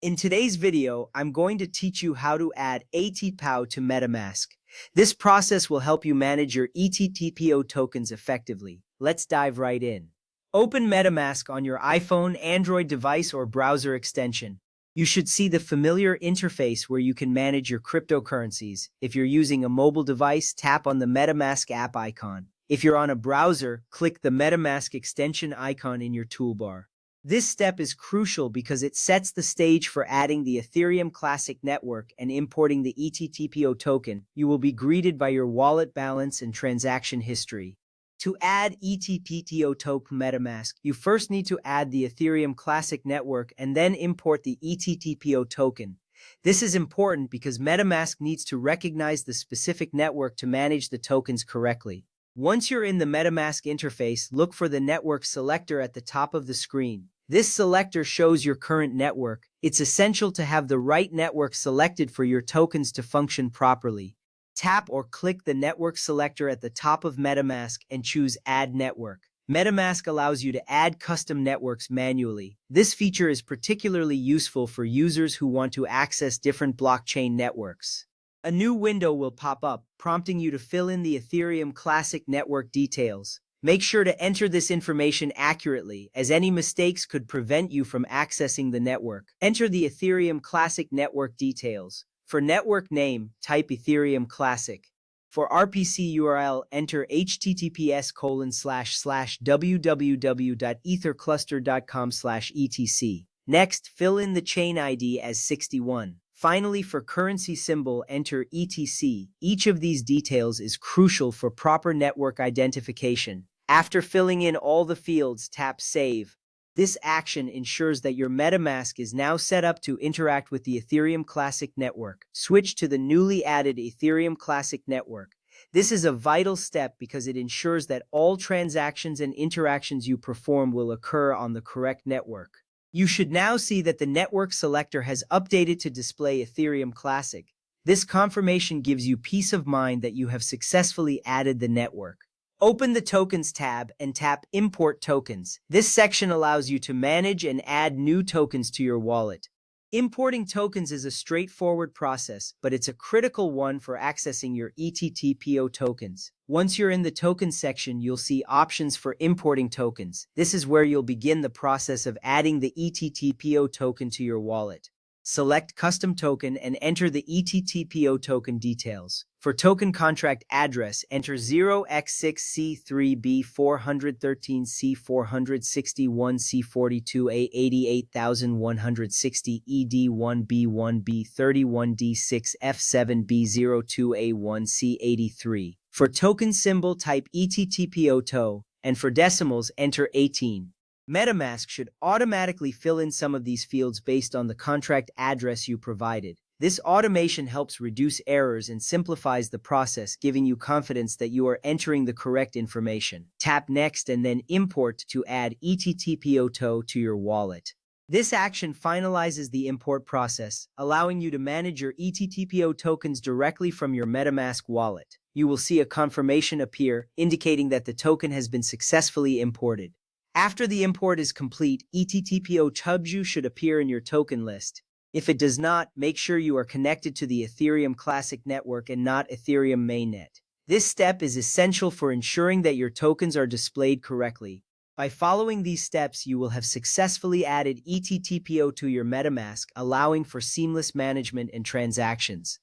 In today's video, I'm going to teach you how to add ETCPow to MetaMask. This process will help you manage your ETCPow tokens effectively. Let's dive right in. Open MetaMask on your iPhone, Android device, or browser extension. You should see the familiar interface where you can manage your cryptocurrencies. If you're using a mobile device, tap on the MetaMask app icon. If you're on a browser, click the MetaMask extension icon in your toolbar. This step is crucial because it sets the stage for adding the Ethereum Classic network and importing the ETCPow token. You will be greeted by your wallet balance and transaction history. To add ETCPow token MetaMask, you first need to add the Ethereum Classic network and then import the ETCPow token. This is important because MetaMask needs to recognize the specific network to manage the tokens correctly. Once you're in the MetaMask interface, look for the network selector at the top of the screen. This selector shows your current network. It's essential to have the right network selected for your tokens to function properly. Tap or click the network selector at the top of MetaMask and choose Add Network. MetaMask allows you to add custom networks manually. This feature is particularly useful for users who want to access different blockchain networks. A new window will pop up, prompting you to fill in the Ethereum Classic network details. Make sure to enter this information accurately, as any mistakes could prevent you from accessing the network. Enter the Ethereum Classic network details. For network name, type Ethereum Classic. For RPC URL, enter https://www.ethercluster.com/etc. Next, fill in the chain ID as 61. Finally, for currency symbol, enter ETC. Each of these details is crucial for proper network identification. After filling in all the fields, tap Save. This action ensures that your MetaMask is now set up to interact with the Ethereum Classic network. Switch to the newly added Ethereum Classic network. This is a vital step because it ensures that all transactions and interactions you perform will occur on the correct network. You should now see that the network selector has updated to display Ethereum Classic. This confirmation gives you peace of mind that you have successfully added the network. Open the Tokens tab and tap Import Tokens. This section allows you to manage and add new tokens to your wallet. Importing tokens is a straightforward process, but it's a critical one for accessing your ETCPow tokens. Once you're in the Tokens section, you'll see options for importing tokens. This is where you'll begin the process of adding the ETCPow token to your wallet. Select Custom Token and enter the ETCPow token details. For token contract address, enter 0x6C3B413C40061C42A88,160E D1B1B31D6F7B02A1C83. For token symbol, type ETCPow, and for decimals, enter 18. MetaMask should automatically fill in some of these fields based on the contract address you provided. This automation helps reduce errors and simplifies the process, giving you confidence that you are entering the correct information. Tap Next and then Import to add ETCPow to your wallet. This action finalizes the import process, allowing you to manage your ETCPow tokens directly from your MetaMask wallet. You will see a confirmation appear, indicating that the token has been successfully imported. After the import is complete, ETCPow Chubju should appear in your token list. If it does not, make sure you are connected to the Ethereum Classic network and not Ethereum mainnet. This step is essential for ensuring that your tokens are displayed correctly. By following these steps, you will have successfully added ETCPow to your MetaMask, allowing for seamless management and transactions.